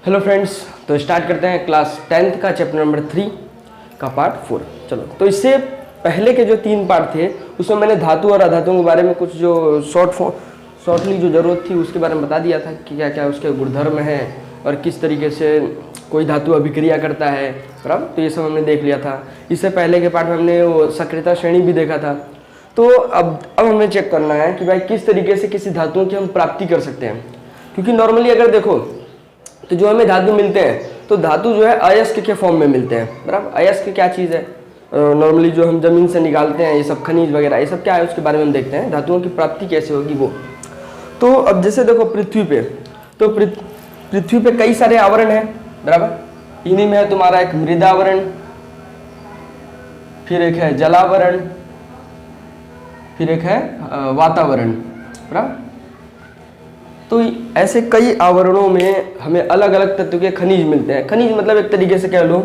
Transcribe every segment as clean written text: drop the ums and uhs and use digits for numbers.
Hello friends, तो start करते हैं क्लास 10th का चैप्टर नंबर 3 का पार्ट 4। चलो, तो इससे पहले के जो 3 पार्ट थे उसमें मैंने धातु और अधातुओं के बारे में कुछ जो शॉर्टली जो ज़रूरत थी उसके बारे में बता दिया था कि क्या क्या उसके गुणधर्म हैं और किस तरीके से कोई धातु अभिक्रिया करता है, बराबर। तो ये सब हमने देख लिया था। इससे पहले के पार्ट में हमने वो सक्रियता श्रेणी भी देखा था। तो अब हमें चेक करना है कि भाई किस तरीके से किसी धातुओं की हम प्राप्ति कर सकते हैं, क्योंकि नॉर्मली अगर देखो तो जो हमें धातु मिलते हैं तो धातु जो है अयस्क के फॉर्म में मिलते हैं, बराबर। अयस्क क्या चीज़ है? नॉर्मली जो हम जमीन से निकालते हैं ये सब खनिज वगैरह ये सब क्या है उसके बारे में हम देखते हैं, धातुओं की प्राप्ति कैसे होगी वो। तो अब जैसे देखो पृथ्वी पे, तो पृथ्वी पे कई सारे आवरण हैं, बराबर। इन्हीं में है तुम्हारा एक मृदावरण, फिर एक है जलावरण, फिर एक है वातावरण, बराबर। तो ऐसे कई आवरणों में हमें अलग अलग तत्व के खनिज मिलते हैं। खनिज मतलब एक तरीके से कह लो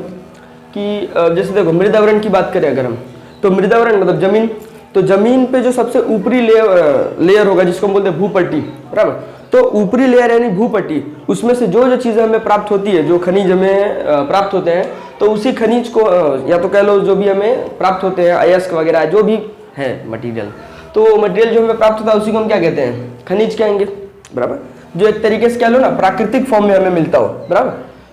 कि जैसे देखो मृदावरण की बात करें अगर हम, तो मृदावरण मतलब जमीन, तो जमीन पे जो सबसे ऊपरी लेयर होगा जिसको हम बोलते हैं भूपट्टी, बराबर। तो ऊपरी लेयर यानी भूपट्टी, उसमें से जो जो चीज़ें हमें प्राप्त होती है, जो खनिज हमें प्राप्त होते हैं, तो उसी खनिज को या तो कह लो जो भी हमें प्राप्त होते हैं अयस्क वगैरह जो भी है मटीरियल, तो मटीरियल जो हमें प्राप्त होता है उसी को हम क्या कहते हैं? खनिज कहेंगे, बराबर। जो एक तरीके से कह लो ना प्राकृतिक फॉर्म में हमें मिलता हो, बराबर।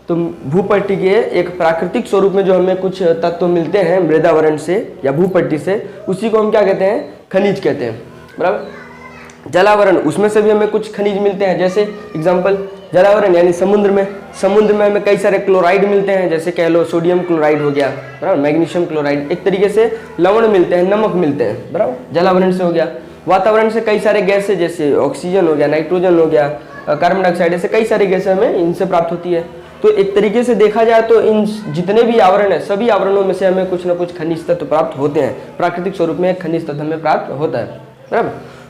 तो भूपट्टी के एक प्राकृतिक स्वरूप में जो हमें कुछ तत्व मिलते हैं मृदावरण से या भूपट्टी से, उसी को हम क्या कहते हैं? खनिज कहते हैं, बराबर। जलावरण, उसमें से भी हमें कुछ खनिज मिलते हैं। जैसे एग्जांपल जलावरण यानी समुद्र में हमें कई सारे क्लोराइड मिलते हैं, जैसे कह लो सोडियम क्लोराइड हो गया, बराबर, मैग्नीशियम क्लोराइड, एक तरीके से लवण मिलते हैं, नमक मिलते हैं, बराबर, जलावरण से हो गया। वातावरण से कई सारे गैसें जैसे ऑक्सीजन हो गया, नाइट्रोजन हो गया, कार्बन डाइऑक्साइड, ऐसे कई सारी गैसें हमें इनसे प्राप्त होती है। तो एक तरीके से देखा जाए तो इन जितने भी आवरण है सभी आवरणों में से हमें कुछ ना कुछ खनिज तत्व प्राप्त होते हैं। प्राकृतिक स्वरूप में एक खनिज तत्व हमें प्राप्त होता है, बराबर।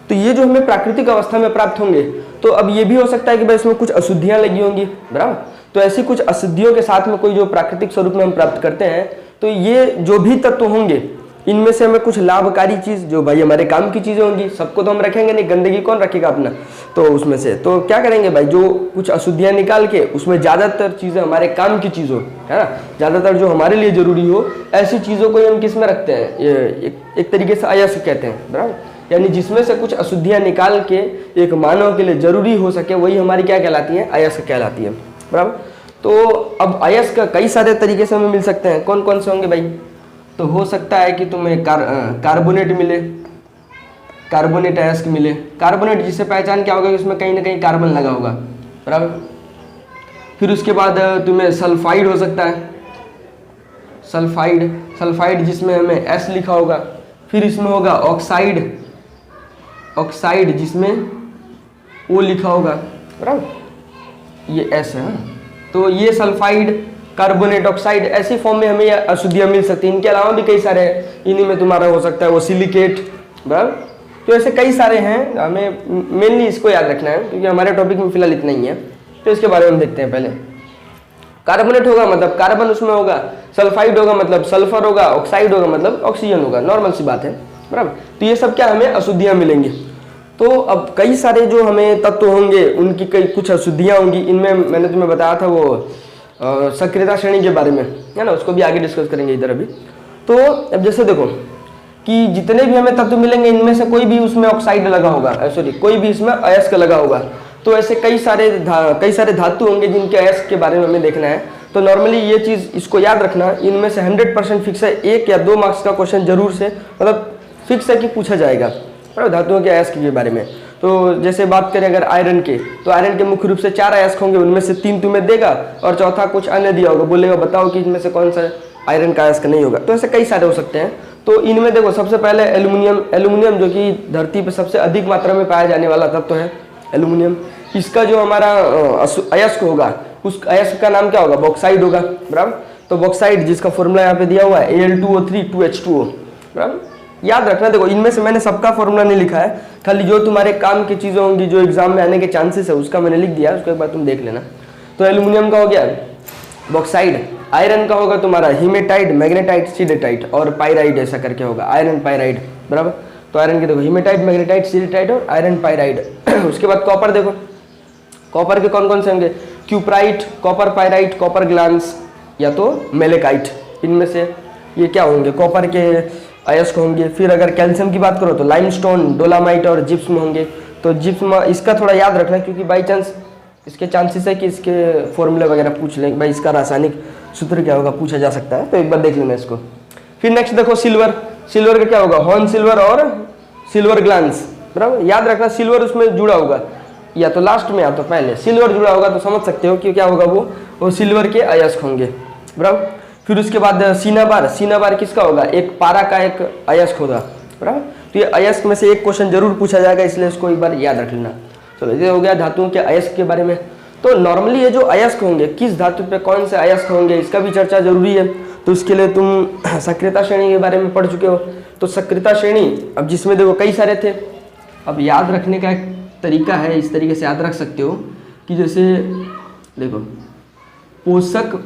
तो ये जो हमें प्राकृतिक अवस्था में प्राप्त होंगे, तो अब ये भी हो सकता है कि भाई इसमें कुछ अशुद्धियां लगी होंगी, बराबर। तो ऐसी कुछ अशुद्धियों के साथ में कोई जो प्राकृतिक स्वरूप में हम प्राप्त करते हैं, तो ये जो भी तत्व होंगे इनमें से हमें कुछ लाभकारी चीज जो भाई हमारे काम की चीजें होंगी, सबको तो हम रखेंगे नहीं, गंदगी कौन रखेगा अपना, तो उसमें से तो क्या करेंगे भाई, जो कुछ अशुद्धियां निकाल के उसमें ज्यादातर चीजें हमारे काम की चीज हो, है ना, ज्यादातर जो हमारे लिए जरूरी हो, ऐसी चीजों को हम किस में रखते हैं? ये एक तरीके से अयस्क कहते हैं, बराबर। यानी जिसमें से कुछ अशुद्धियां निकाल के एक मानव के लिए जरूरी हो सके, वही हमारी क्या कहलाती है? अयस्क कहलाती है, बराबर। तो अब अयस्क कई सारे तरीके से हमें मिल सकते हैं। कौन कौन से होंगे भाई? तो हो सकता है कि तुम्हें कार्बोनेट मिले, कार्बोनेट अयस्क मिले। कार्बोनेट जिससे पहचान क्या होगा कि उसमें कहीं ना कहीं कार्बन लगा होगा, बराबर। फिर उसके बाद तुम्हें सल्फाइड हो सकता है, सल्फाइड जिसमें हमें एस लिखा होगा। फिर इसमें होगा ऑक्साइड जिसमें ओ लिखा होगा, बराबर, ये एस है। तो ये सल्फाइड, कार्बोनेट, ऑक्साइड, ऐसी फॉर्म में हमें अशुद्धियां मिल सकती हैं। इनके अलावा भी कई सारे हैं, इन्हीं में तुम्हारा हो सकता है वो सिलिकेट, बराबर। तो ऐसे कई सारे हैं, हमें मेनली इसको याद रखना है क्योंकि हमारे टॉपिक में फिलहाल इतना ही है। तो इसके बारे में देखते हैं। पहले कार्बोनेट होगा मतलब कार्बन उसमें होगा, सल्फाइड होगा मतलब सल्फर होगा, ऑक्साइड होगा मतलब ऑक्सीजन होगा, नॉर्मल सी बात है, बराबर। तो ये सब क्या हमें अशुद्धियां मिलेंगी। तो अब कई सारे जो हमें तत्व होंगे उनकी कई कुछ अशुद्धियां होंगी। इनमें मैंने तुम्हें बताया था वो सक्रियता श्रेणी के बारे में, है ना, उसको भी आगे डिस्कस करेंगे इधर अभी। तो अब जैसे देखो कि जितने भी हमें तत्व मिलेंगे इनमें से कोई भी उसमें ऑक्साइड लगा होगा, सॉरी कोई भी इसमें अयस्क लगा होगा। तो ऐसे कई सारे धातु होंगे जिनके अयस्क के बारे में हमें देखना है। तो नॉर्मली ये चीज़ इसको याद रखना, इनमें से 100% फिक्स है, 1 या 2 मार्क्स का क्वेश्चन जरूर से मतलब फिक्स है कि पूछा जाएगा धातुओं के अयस्क के बारे में। तो जैसे बात करें अगर आयरन के, तो आयरन के मुख्य रूप से 4 अयस्क होंगे, उनमें से 3 तुम्हें देगा और चौथा कुछ अन्य दिया होगा, बोलेगा बताओ कि इनमें से कौन सा आयरन का अयस्क नहीं होगा। तो ऐसे कई सारे हो सकते हैं। तो इनमें देखो सबसे पहले एल्यूमिनियम जो कि धरती पर सबसे अधिक मात्रा में पाया जाने वाला तत्व है एल्यूमिनियम। इसका जो हमारा अयस्क होगा उस अयस्क का नाम क्या होगा? बॉक्साइड होगा, बराबर। तो बॉक्साइड जिसका फॉर्मूला यहाँ पे दिया हुआ है Al2O3 2H2O, बराबर। याद रखना, देखो इनमें से मैंने सबका फॉर्मूला नहीं लिखा है, खाली जो तुम्हारे काम की चीजें होंगी जो एग्जाम में आने के चांसेस है उसका मैंने लिख दिया, उसको एक बार तुम देख लेना। तो एल्यूमिनियम का हो गया बॉक्साइड, आयरन का होगा तुम्हारा हीमेटाइट, मैग्नेटाइट, सिडेटाइट और पायराइड, ऐसा करके होगा आयरन पायराइड, बराबर। तो आयरन के देखो हीमेटाइट, मैग्नेटाइट, सिडेटाइट और आयरन पायराइड। उसके बाद कॉपर, देखो कॉपर के कौन कौन से होंगे? Cuprite, copper pyrite, copper glance या तो मेलेकाइट, इनमें से ये क्या होंगे, कॉपर के अयस्क होंगे। फिर अगर कैल्शियम की बात करो तो लाइमस्टोन, डोलामाइट और जिप्सम होंगे। तो जिप्सम इसका थोड़ा याद रखना क्योंकि बाई चांस इसके चांसेस है कि इसके फॉर्मूले वगैरह पूछ लें, भाई इसका रासायनिक सूत्र क्या होगा, पूछा जा सकता है, तो एक बार देख लेना इसको। फिर नेक्स्ट देखो सिल्वर, सिल्वर का क्या होगा, हॉर्न सिल्वर और सिल्वर ग्लांस, बराबर। याद रखना सिल्वर उसमें जुड़ा होगा, या तो लास्ट में या तो पहले। सिल्वर जुड़ा होगा तो समझ सकते हो कि क्या होगा, वो सिल्वर के अयस्क होंगे, बराबर। फिर उसके बाद सिनाबार, सिनाबार किसका होगा, एक पारा का एक अयस्क होगा, बराबर। तो ये अयस्क में से एक क्वेश्चन जरूर पूछा जाएगा, इसलिए इसको एक बार याद रख लेना। चलो ये हो गया धातुओं के अयस्क के बारे में। तो नॉर्मली ये जो अयस्क होंगे, किस धातु पे कौन से अयस्क होंगे, इसका भी चर्चा जरूरी है। तो इसके लिए तुम सक्रियता श्रेणी के बारे में पढ़ चुके हो। तो सक्रियता श्रेणी, अब जिसमें देखो कई सारे थे, अब याद रखने का एक तरीका है, इस तरीके से याद रख सकते हो कि जैसे देखो पोषक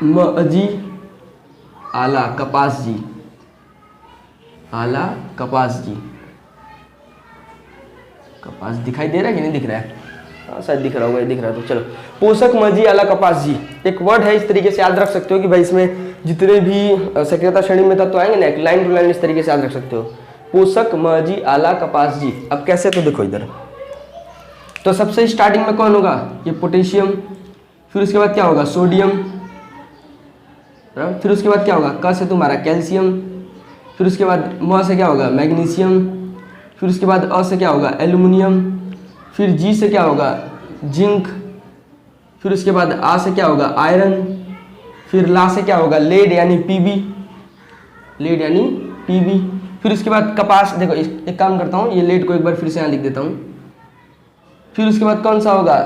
मजी आला कपास जी, आला कपास जी, कपास दिखाई दे रहा है कि नहीं दिख रहा है, हाँ शायद दिख रहा होगा, दिख रहा है। तो चलो पोषक मजी आला कपास जी एक वर्ड है, इस तरीके से याद रख सकते हो कि भाई इसमें जितने भी सक्रियता श्रेणी में तत्व आएंगे ना, एक लाइन टू लाइन इस तरीके से याद रख सकते हो, पोषक मजी आला कपास जी। अब कैसे, तो देखो इधर, तो सबसे स्टार्टिंग में कौन होगा, ये पोटेशियम। फिर उसके बाद क्या होगा, सोडियम। फिर उसके बाद क्या होगा, क से तुम्हारा कैल्शियम। फिर उसके बाद म से क्या होगा, मैग्नीशियम। फिर उसके बाद अ से क्या होगा, एल्युमिनियम। फिर जी से क्या होगा, जिंक। फिर उसके बाद आ से क्या होगा, आयरन। फिर ला से क्या होगा, लेड यानी पीबी, लेड यानी पीबी। फिर उसके बाद कपास, देखो एक काम करता हूँ, ये लेड को एक बार फिर से यहाँ लिख देता हूँ। फिर उसके बाद कौन सा होगा,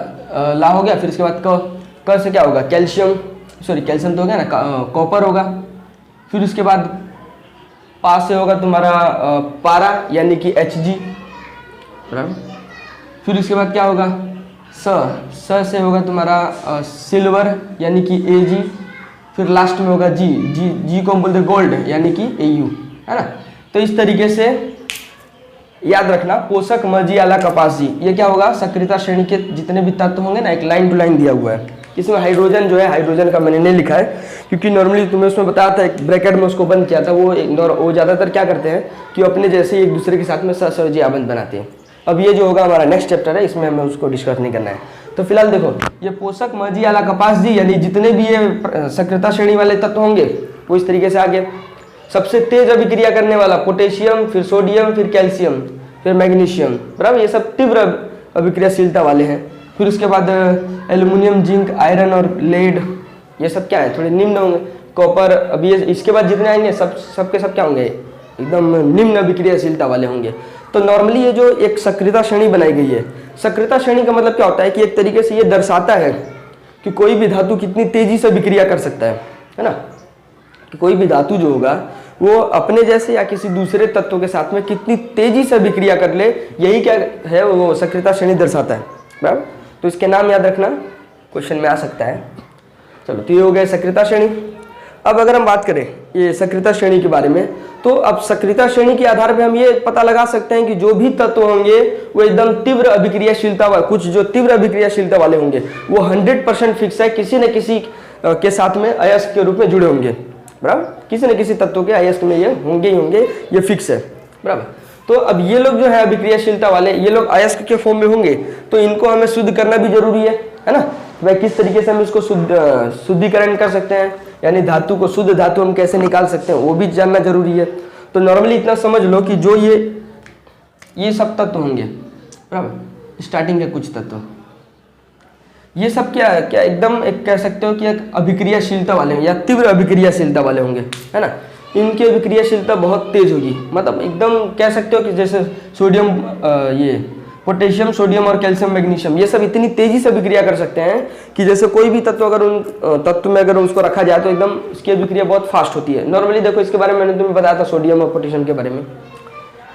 ला हो गया। फिर उसके बाद क से क्या होगा, कैल्शियम, सॉरी कैल्शियम तो हो गया ना, कॉपर होगा। फिर उसके बाद पा से होगा तुम्हारा पारा यानी कि Hg, बराबर। फिर उसके बाद क्या होगा, स से होगा तुम्हारा सिल्वर यानी कि Ag। फिर लास्ट में होगा जी को हम बोलते गोल्ड यानी कि Au, है ना। तो इस तरीके से याद रखना, पोषक मजी आला कपास जी, ये क्या होगा, सक्रियता श्रेणी के जितने भी तत्व होंगे ना, एक लाइन टू लाइन दिया हुआ है। इसमें हाइड्रोजन जो है, हाइड्रोजन का मैंने नहीं लिखा है क्योंकि नॉर्मली तुम्हें उसमें बताया था, एक ब्रैकेट में उसको बंद किया था। वो ज़्यादातर क्या करते हैं कि अपने जैसे एक दूसरे के साथ में सहसहजी आबंध बनाते हैं। अब ये जो होगा हमारा नेक्स्ट चैप्टर है, इसमें हमें उसको डिस्कस नहीं करना है। तो फिलहाल देखो, ये पोषक मजी आला कपास जी यानी जितने भी ये सक्रियता श्रेणी वाले तत्व होंगे वो इस तरीके से आगे। सबसे तेज अभिक्रिया करने वाला पोटेशियम, फिर सोडियम, फिर कैल्शियम, फिर मैग्नीशियम, बराबर। ये सब तीव्र अभिक्रियाशीलता वाले हैं। फिर उसके बाद एल्युमिनियम, जिंक, आयरन और लेड, ये सब क्या है, थोड़े निम्न होंगे। कॉपर, अब ये इसके बाद जितने आएंगे सबके सब क्या होंगे, एकदम निम्न अभिक्रियाशीलता वाले होंगे। तो नॉर्मली ये जो एक सक्रियता श्रेणी बनाई गई है, सक्रियता श्रेणी का मतलब क्या होता है कि एक तरीके से ये दर्शाता है कि कोई भी धातु कितनी तेजी से अभिक्रिया कर सकता है ना। कि कोई भी धातु जो होगा वो अपने जैसे या किसी दूसरे तत्व के साथ में कितनी तेजी से अभिक्रिया कर ले, यही क्या है, वो सक्रियता श्रेणी दर्शाता है, बराबर। तो इसके नाम याद रखना, क्वेश्चन में आ सकता है। चलो तो ये हो गया सक्रियता श्रेणी। अब अगर हम बात करें ये सक्रियता श्रेणी के बारे में, तो अब सक्रियता श्रेणी के आधार पर हम ये पता लगा सकते हैं कि जो भी तत्व होंगे वो एकदम तीव्र अभिक्रियाशीलता वाले, कुछ जो तीव्र अभिक्रियाशीलता वाले होंगे वो 100% फिक्स है, किसी न किसी के साथ में अयस्क के रूप में जुड़े होंगे, बराबर। किसी न किसी तत्व के अयस्क में ये होंगे ही होंगे, ये फिक्स है, बराबर। तो अब ये लोग जो है अभिक्रियाशीलता वाले, ये लोग अयस्क के फॉर्म में होंगे, तो इनको हमें शुद्ध करना भी जरूरी है ना। भाई किस तरीके से हम इसको शुद्धिकरण कर सकते हैं, यानी धातु को, शुद्ध धातु हम कैसे निकाल सकते हैं, वो भी जानना जरूरी है। तो नॉर्मली इतना समझ लो कि जो ये सब तत्व होंगे, बराबर, स्टार्टिंग के कुछ तत्व, ये सब क्या एकदम एक कह सकते हो कि एक अभिक्रियाशीलता वाले हैं या तीव्र अभिक्रियाशीलता वाले होंगे, है ना। इनकी अभिक्रियाशीलता बहुत तेज होगी, मतलब एकदम कह सकते हो कि जैसे सोडियम, ये पोटेशियम, सोडियम और कैल्शियम, मैग्नीशियम, ये सब इतनी तेजी से अभिक्रिया कर सकते हैं कि जैसे कोई भी तत्व अगर उन तत्व में अगर उसको रखा जाए तो एकदम इसकी अभिक्रिया बहुत फास्ट होती है। नॉर्मली देखो इसके बारे में मैंने तुम्हें बताया था सोडियम और पोटेशियम के बारे में,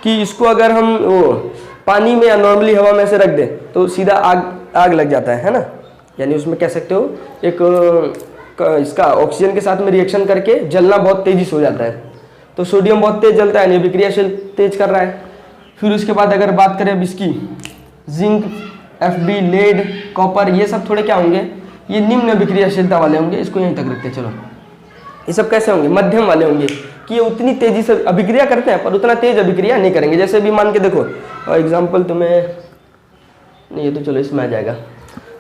कि इसको अगर हम वो पानी में या नॉर्मली हवा में से रख दें तो सीधा आग लग जाता है ना। यानी उसमें कह सकते हो एक इसका ऑक्सीजन के साथ में रिएक्शन करके जलना बहुत तेजी से हो जाता है। तो सोडियम बहुत तेज जलता है, अभिक्रियाशील तेज कर रहा है। फिर उसके बाद अगर बात करें अब इसकी जिंक FB, लेड, कॉपर, ये सब थोड़े क्या होंगे, ये निम्न अभिक्रियाशीलता वाले होंगे। इसको यहीं तक रखते हैं। चलो ये सब कैसे होंगे, मध्यम वाले होंगे कि ये उतनी तेजी से अभिक्रिया करते हैं पर उतना तेज अभिक्रिया नहीं करेंगे। जैसे भी मान के देखो एग्जाम्पल तुम्हें नहीं, ये तो चलो इसमें आ जाएगा।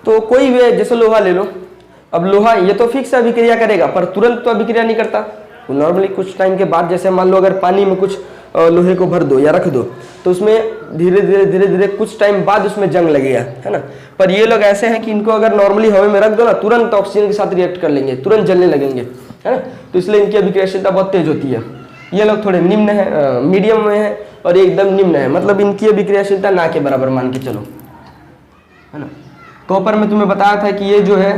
तो कोई भी जैसे लोहा ले लो, अब लोहा ये तो फिक्स अभिक्रिया करेगा पर तुरंत तो अभिक्रिया नहीं करता। नॉर्मली कुछ टाइम के बाद, जैसे मान लो अगर पानी में कुछ लोहे को भर दो या रख दो तो उसमें धीरे धीरे कुछ टाइम बाद उसमें जंग लगेगा, है ना। पर ये लोग ऐसे हैं कि इनको अगर नॉर्मली हवा में रख दो ना, तुरंत ऑक्सीजन के साथ रिएक्ट कर लेंगे, तुरंत जलने लगेंगे, है ना। तो इसलिए इनकी अभिक्रियाशीलता बहुत तेज होती है। ये लोग थोड़े निम्न है, मीडियम में है और ये एकदम निम्न है, मतलब इनकी अभिक्रियाशीलता ना के बराबर मान के चलो, है ना। कॉपर में तुम्हें बताया था कि ये जो है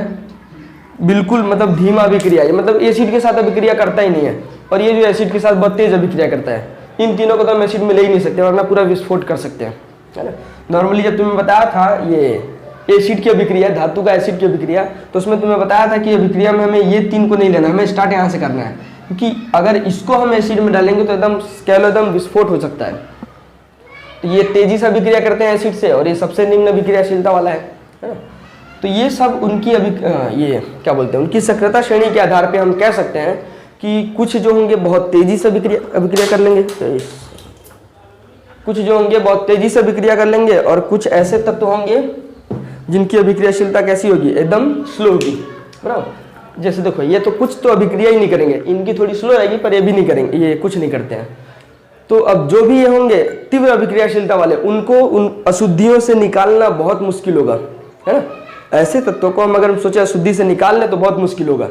बिल्कुल मतलब धीमा अभिक्रिया, ये मतलब एसिड के साथ अभिक्रिया करता ही नहीं है, और ये जो एसिड के साथ बहुत तेज अभिक्रिया करता है। इन तीनों को तो हम एसिड में ले ही नहीं सकते वरना पूरा विस्फोट कर सकते हैं, है ना। नॉर्मली जब तुम्हें बताया था ये एसिड की अभिक्रिया, धातु का एसिड की अभिक्रिया, तो उसमें तुम्हें बताया था कि अभिक्रिया में हमें ये तीन को नहीं लेना, हमें स्टार्ट यहाँ से करना है, क्योंकि अगर इसको हम एसिड में डालेंगे तो एकदम कह लो एकदम विस्फोट हो सकता है। तो ये तेजी से अभिक्रिया करते हैं एसिड से और ये सबसे निम्न अभिक्रियाशीलता वाला है ना। तो ये सब उनकी ये क्या बोलते हैं, उनकी सक्रियता श्रेणी के आधार पे हम कह सकते हैं कि कुछ जो होंगे बहुत तेजी से अभिक्रिया कर लेंगे, कुछ जो होंगे बहुत तेजी से अभिक्रिया कर लेंगे, और कुछ ऐसे तत्व होंगे जिनकी अभिक्रियाशीलता कैसी होगी, एकदम स्लो होगी, बराबर। जैसे देखो ये तो कुछ तो अभिक्रिया ही नहीं करेंगे, इनकी थोड़ी स्लो रहेगी पर ये भी नहीं करेंगे, ये कुछ नहीं करते हैं। तो अब जो भी ये होंगे तीव्र अभिक्रियाशीलता वाले, उनको उन अशुद्धियों से निकालना बहुत मुश्किल होगा, है ना। ऐसे तत्वों को हम अगर सोचे अशुद्धि से निकाल लें तो बहुत मुश्किल होगा।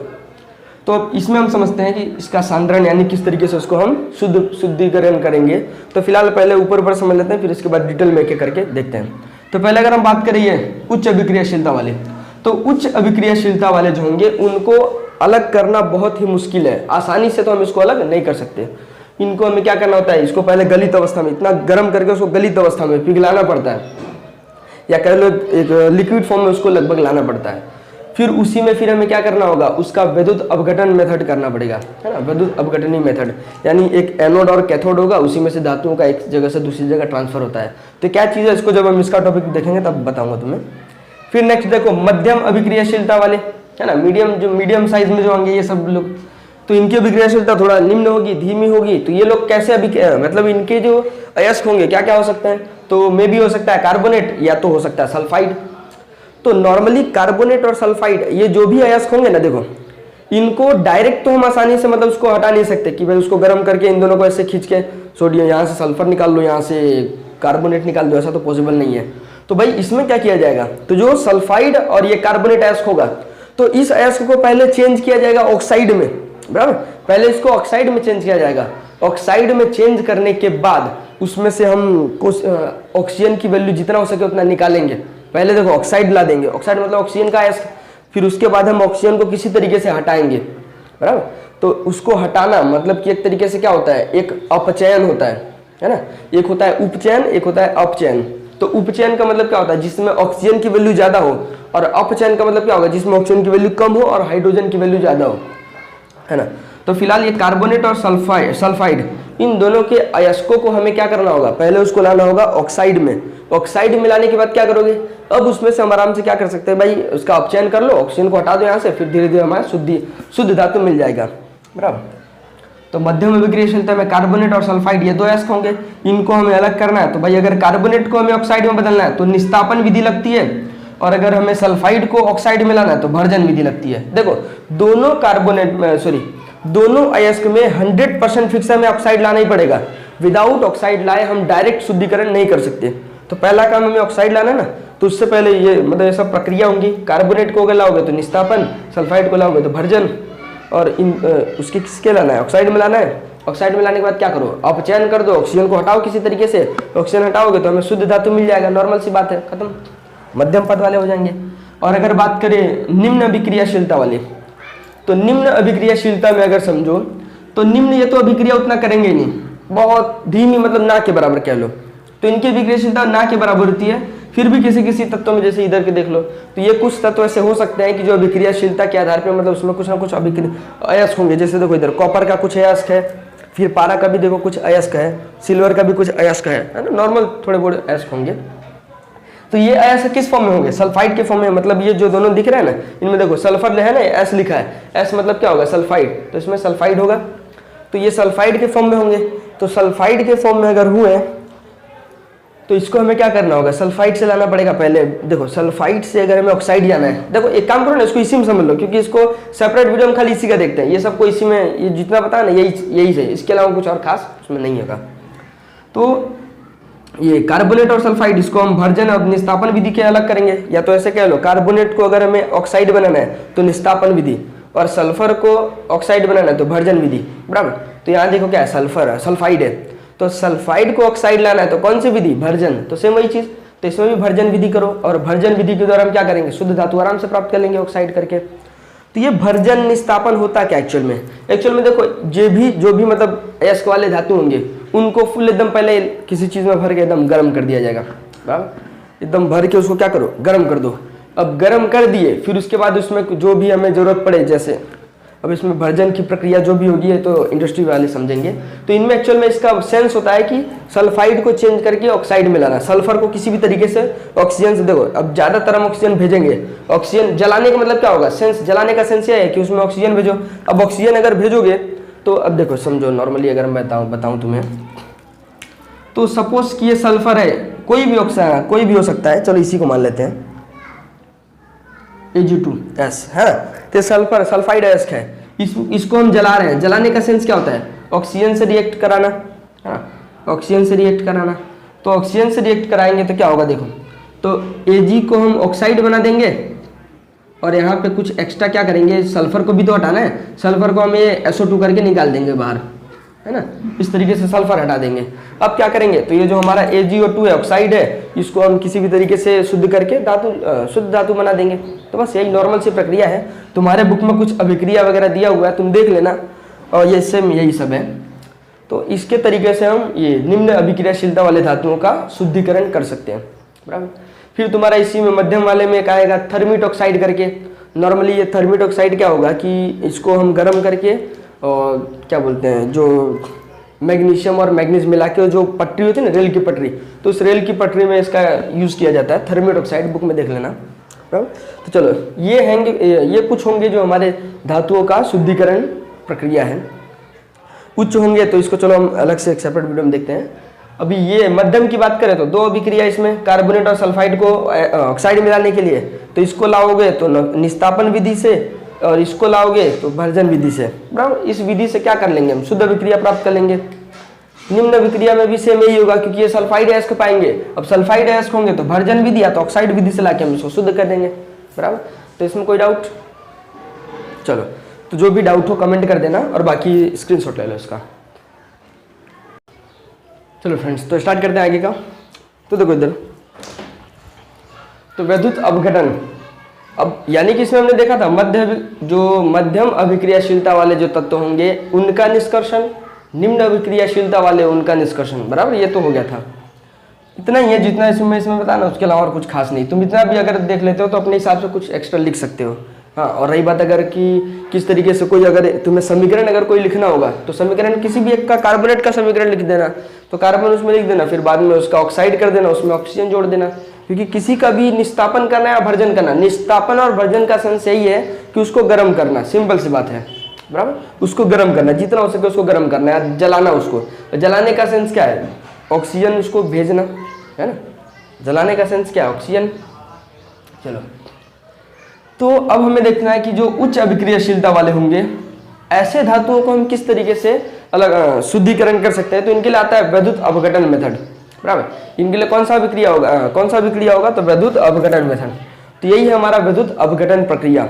तो अब इसमें हम समझते हैं कि इसका सांद्रण यानी किस तरीके से उसको हम शुद्धिकरण करेंगे। तो फिलहाल पहले ऊपर समझ लेते हैं, फिर इसके बाद डिटेल में एक करके देखते हैं। तो पहले अगर हम बात करें उच्च अभिक्रियाशीलता वाले, तो उच्च अभिक्रियाशीलता वाले जो होंगे उनको अलग करना बहुत ही मुश्किल है, आसानी से तो हम इसको अलग नहीं कर सकते। इनको हमें क्या करना होता है, इसको पहले गलित अवस्था में इतना गर्म करके उसको गलित अवस्था में पिघलाना पड़ता है, या कह लो एक लिक्विड फॉर्म में उसको लगभग लाना पड़ता है। फिर उसी में फिर हमें क्या करना होगा, उसका विद्युत अपघटन मेथड करना पड़ेगा, है ना। विद्युत अपघटनी मेथड यानी एक एनोड और कैथोड होगा, उसी में से धातुओं का एक जगह से दूसरी जगह ट्रांसफर होता है। तो क्या चीज़ है, इसको जब हम इसका टॉपिक देखेंगे तब बताऊंगा तुम्हें। फिर नेक्स्ट देखो मध्यम अभिक्रियाशीलता वाले, है ना, मीडियम साइज में जो होंगे ये सब लोग, तो इनकी अभिक्रियाशीलता थोड़ा निम्न होगी, धीमी होगी। तो ये लोग कैसे मतलब इनके जो अयस्क होंगे क्या क्या हो सकते हैं, तो मे भी हो सकता है कार्बोनेट या तो हो सकता है सल्फाइड। तो नॉर्मली कार्बोनेट और सल्फाइड ये जो भी अयस्क होंगे ना, देखो इनको डायरेक्ट तो हम आसानी से मतलब उसको हटा नहीं सकते कि भाई उसको गर्म करके इन दोनों को ऐसे खींच के सोडियम यहाँ से सल्फर निकाल लो, यहाँ से कार्बोनेट निकाल दो, ऐसा तो पॉसिबल नहीं है। तो भाई इसमें क्या किया जाएगा, तो जो सल्फाइड और ये कार्बोनेट अयस्क होगा तो इस अयस्क को पहले चेंज किया जाएगा ऑक्साइड में, बराबर। पहले इसको ऑक्साइड में चेंज किया जाएगा। ऑक्साइड में चेंज करने के बाद उसमें से हम कुछ ऑक्सीजन की वैल्यू जितना हो सके उतना निकालेंगे। पहले देखो ऑक्साइड ला देंगे, ऑक्साइड मतलब ऑक्सीजन का अयस्क, फिर उसके बाद हम ऑक्सीजन को किसी तरीके से हटाएंगे, बराबर। तो उसको हटाना मतलब कि एक तरीके से क्या होता है, एक अपचयन होता है ना। एक होता है उपचयन, एक होता है अपचयन। तो उपचयन का मतलब क्या होता है, जिसमें ऑक्सीजन की वैल्यू ज्यादा हो, और अपचयन का मतलब क्या होगा, जिसमें ऑक्सीजन की वैल्यू कम हो और हाइड्रोजन की वैल्यू ज्यादा हो, है ना। तो फिलहाल ये कार्बोनेट और सल्फाइड इन दोनों के अयस्कों को हमें क्या करना होगा, पहले उसको लाना होगा ऑक्साइड में। ऑक्साइड में लाने के बाद क्या करोगे, अब उसमें से हम आराम से क्या कर सकते हैं भाई, उसका अपचयन कर लो, ऑक्सीजन को हटा दो यहाँ से, फिर धीरे धीरे हमारा शुद्ध धातु मिल जाएगा, बराबर। तो मध्यम अभिक्रियाशीलता में कार्बोनेट और सल्फाइड ये दो अयस्क होंगे, इनको हमें अलग करना है। तो भाई अगर कार्बोनेट को हमें ऑक्साइड में बदलना है तो निस्तापन विधि लगती है, और अगर हमें सल्फाइड को ऑक्साइड में लाना है तो भर्जन विधि लगती है। देखो दोनों अयस्क में 100% फिक्स हमें ऑक्साइड लाना ही पड़ेगा। विदाउट ऑक्साइड लाए हम डायरेक्ट शुद्धिकरण नहीं कर सकते। तो पहला काम हमें ऑक्साइड लाना है ना, तो उससे पहले ये मतलब ये सब प्रक्रिया होंगी। कार्बोनेट को अगर लाओगे तो निस्तापन, सल्फाइड को लाओगे तो भर्जन, और उसके किसके लाना है, ऑक्साइड में लाना है। ऑक्साइड में लाने के बाद क्या करो, अपचयन कर दो, ऑक्सीजन को हटाओ किसी तरीके से, ऑक्सीजन हटाओगे तो हमें शुद्ध धातु मिल जाएगा, नॉर्मल सी बात है, खत्म, मध्यम पद वाले हो जाएंगे। और अगर बात करें निम्न अभिक्रियाशीलता वाले, तो निम्न अभिक्रियाशीलता में अगर समझो तो निम्न ये तो अभिक्रिया उतना करेंगे नहीं, बहुत धीमी, मतलब ना के बराबर कह लो। तो इनकी अभिक्रियाशीलता ना के बराबर होती है। फिर भी किसी किसी तत्वों में, जैसे इधर के देख लो, तो ये कुछ तत्व ऐसे हो सकते हैं कि जो अभिक्रियाशीलता के आधार पर मतलब उसमें कुछ ना कुछ अयस्क होंगे। जैसे देखो इधर कॉपर का कुछ अयस्क है, फिर पारा का भी देखो कुछ अयस्क है, सिल्वर का भी कुछ अयस्क है ना, नॉर्मल थोड़े बहुत अयस्क होंगे। तो ये ऐसे किस फॉर्म में होंगे, सल्फाइड के फॉर्म में। मतलब ये जो दोनों दिख रहे हैं ना, इनमें देखो सल्फर है ना, एस लिखा है, एस मतलब क्या होगा, सल्फाइड, तो इसमें सल्फाइड होगा, तो ये सल्फाइड के फॉर्म में होंगे। तो सल्फाइड के फॉर्म में अगर हुए तो इसको हमें क्या करना होगा, सल्फाइड से लाना पड़ेगा पहले। देखो सल्फाइड से अगर हमें ऑक्साइड जाना है, देखो एक काम करो ना, इसको इसी में समझ लो, क्योंकि इसको सेपरेट वीडियो हम खाली इसी का देखते हैं, ये सबको इसी में, ये जितना पता है ना यही से, इसके अलावा कुछ और खास उसमें नहीं होगा। तो ये कार्बोनेट और सल्फाइड, इसको हम भर्जन और निस्तापन विधि के अलग करेंगे। या तो ऐसे कह लो, कार्बोनेट को अगर हमें ऑक्साइड बनाना है तो निस्तापन विधि, और सल्फर को ऑक्साइड बनाना है तो भर्जन विधि, बराबर। तो यहाँ देखो क्या है, सल्फर है, सल्फाइड है, तो सल्फाइड को ऑक्साइड लाना है तो कौन सी विधि, भर्जन, तो सेम वही चीज, तो इसमें भी भर्जन विधि करो, और भर्जन विधि के द्वारा हम क्या करेंगे, शुद्ध धातु आराम से प्राप्त कर लेंगे ऑक्साइड करके। तो ये भर्जन निस्तापन होता क्या एक्चुअल में, एक्चुअल में देखो जो भी मतलब एस वाले धातु होंगे उनको फुल एकदम पहले किसी चीज में भर के एकदम गर्म कर दिया जाएगा, बराबर, एकदम भर के उसको क्या करो, गर्म कर दो। अब गर्म कर दिए, फिर उसके बाद उसमें जो भी हमें जरूरत पड़े, जैसे अब इसमें भर्जन की प्रक्रिया जो भी होगी है तो इंडस्ट्री वाले समझेंगे। तो इनमें एक्चुअल में इसका सेंस होता है कि सल्फाइड को चेंज करके ऑक्साइड में लाना, सल्फर को किसी भी तरीके से ऑक्सीजन से, देखो अब ज्यादातर हम ऑक्सीजन भेजेंगे, ऑक्सीजन जलाने का मतलब क्या होगा, सेंस, जलाने का सेंस यह है कि उसमें ऑक्सीजन भेजो। अब ऑक्सीजन अगर भेजोगे तो अब देखो समझो, नॉर्मली अगर मैं बताऊं तुम्हें, तो सपोज कि ये सल्फर है, कोई भी हो सकता है, चलो इसी को मान लेते हैं Ag2S है, तो सल्फर सल्फाइड एस्क है, इसको हम जला रहे हैं। जलाने का सेंस क्या होता है, ऑक्सीजन से रिएक्ट कराना, है, ऑक्सीजन से रिएक्ट कराना। तो ऑक्सीजन से रिएक्ट कराएंगे तो क्या होगा, देखो, तो Ag को हम ऑक्साइड बना देंगे, और यहाँ पे कुछ एक्स्ट्रा क्या करेंगे, सल्फर को भी तो हटाना है, सल्फर को हम ये SO2 करके निकाल देंगे बाहर, है ना, इस तरीके से सल्फर हटा देंगे। अब क्या करेंगे, तो ये जो हमारा AgO2 है, ऑक्साइड है, इसको हम किसी भी तरीके से शुद्ध करके शुद्ध धातु बना देंगे। तो बस यही नॉर्मल सी प्रक्रिया है। तुम्हारे बुक में कुछ अभिक्रिया वगैरह दिया हुआ है, तुम देख लेना, और ये सेम यही सब है। तो इसके तरीके से हम ये निम्न अभिक्रियाशीलता वाले धातुओं का शुद्धिकरण कर सकते हैं, बराबर। फिर तुम्हारा इसी में मध्यम वाले में एक आएगा थर्मिट ऑक्साइड करके। नॉर्मली ये थर्मिट ऑक्साइड क्या होगा कि इसको हम गर्म करके, और क्या बोलते हैं, जो मैग्नीशियम और मैग्नीज मिला के जो पटरी होती है ना, रेल की पटरी, तो उस रेल की पटरी में इसका यूज़ किया जाता है, थर्मिट ऑक्साइड, बुक में देख लेना। तो चलो ये कुछ होंगे जो हमारे धातुओं का शुद्धिकरण प्रक्रिया है। उच्च होंगे तो इसको चलो हम अलग से एक सेपरेट वीडियो में देखते हैं। अभी ये मध्यम की बात करें तो दो अभिक्रिया इसमें, कार्बोनेट और सल्फाइड को ऑक्साइड मिलाने के लिए, तो इसको लाओगे तो निस्तापन विधि से, और इसको लाओगे तो भर्जन विधि से, बराबर। इस विधि से क्या कर लेंगे, हम शुद्ध अभिक्रिया प्राप्त कर लेंगे। निम्न अभिक्रिया में भी सेम यही होगा, क्योंकि ये सल्फाइड अयस्क पाएंगे। अब सल्फाइड अयस्क होंगे तो भर्जन विधि या तो ऑक्साइड विधि से लाके हम इसको शुद्ध कर देंगे, बराबर। तो इसमें कोई डाउट, चलो तो जो भी डाउट हो कमेंट कर देना, और बाकी स्क्रीनशॉट ले लो इसका। चलो फ्रेंड्स, तो स्टार्ट करते हैं आगे का। तो देखो इधर, तो वैद्युत अपघटन, अब यानी कि इसमें हमने देखा था मध्यम अभिक्रियाशीलता वाले जो तत्व होंगे उनका निष्कर्षण, निम्न अभिक्रियाशीलता वाले उनका निष्कर्षण, बराबर। ये तो हो गया था, इतना ही है जितना इसमें बताना, उसके अलावा और कुछ खास नहीं। तुम इतना भी अगर देख लेते हो तो अपने हिसाब से कुछ एक्स्ट्रा लिख सकते हो। हाँ, और रही बात अगर कि किस तरीके से कोई अगर तुम्हें समीकरण अगर कोई लिखना होगा तो समीकरण किसी भी एक का, कार्बोनेट का समीकरण लिख देना, तो कार्बन उसमें लिख देना, फिर बाद में उसका ऑक्साइड कर देना, उसमें ऑक्सीजन जोड़ देना। क्योंकि किसी का भी निस्तापन करना है या भर्जन करना, निस्तापन और भर्जन का सेंस यही है कि उसको गर्म करना, सिंपल सी बात है, बराबर। उसको गर्म करना, जितना हो सके उसको गर्म करना है, जलाना उसको। जलाने का सेंस क्या है, ऑक्सीजन उसको भेजना, है ना। जलाने का सेंस क्या है, ऑक्सीजन। चलो, तो अब हमें देखना है कि जो उच्च अभिक्रियाशीलता वाले होंगे ऐसे धातुओं को हम किस तरीके से अलग शुद्धिकरण कर सकते हैं। तो इनके लिए आता है वैद्युत अपघटन मेथड, बराबर। इनके लिए कौन सा अभिक्रिया होगा, तो वैद्युत अपघटन मेथड। तो यही है हमारा वैद्युत अपघटन प्रक्रिया।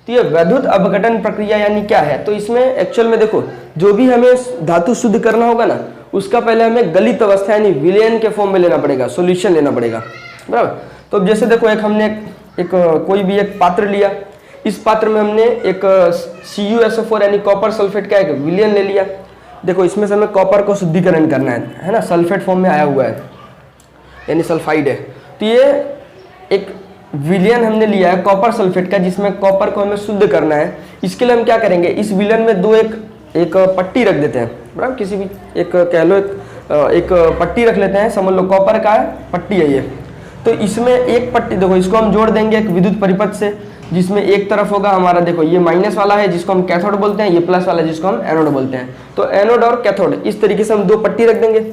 तो ये वैद्युत अपघटन प्रक्रिया यानी क्या है, तो इसमें एक्चुअल में देखो, जो भी हमें धातु शुद्ध करना होगा ना, उसका पहले हमें गलित अवस्था यानी विलयन के फॉर्म में लेना पड़ेगा, सॉल्यूशन लेना पड़ेगा, बराबर। तो अब जैसे देखो, हमने कोई भी एक पात्र लिया, इस पात्र में हमने एक CuSO4 यानी कॉपर सल्फेट का एक विलयन ले लिया। देखो, इसमें से हमें कॉपर को शुद्धिकरण करना है ना, सल्फेट फॉर्म में आया हुआ है यानी सल्फाइड है। तो ये एक विलयन हमने लिया है कॉपर सल्फेट का, जिसमें कॉपर को हमें शुद्ध करना है। इसके लिए हम क्या करेंगे, इस विलयन में एक पट्टी रख देते हैं, बराबर। किसी भी एक कह लो एक पट्टी रख लेते हैं, समझ लो कॉपर का पट्टी है ये। तो इसमें एक पट्टी देखो, इसको हम जोड़ देंगे एक विद्युत परिपथ से, जिसमें एक तरफ होगा हमारा, देखो ये माइनस वाला है जिसको हम कैथोड बोलते हैं, ये प्लस वाला जिसको हम एनोड बोलते हैं। तो एनोड और कैथोड इस तरीके से हम दो पट्टी रख देंगे।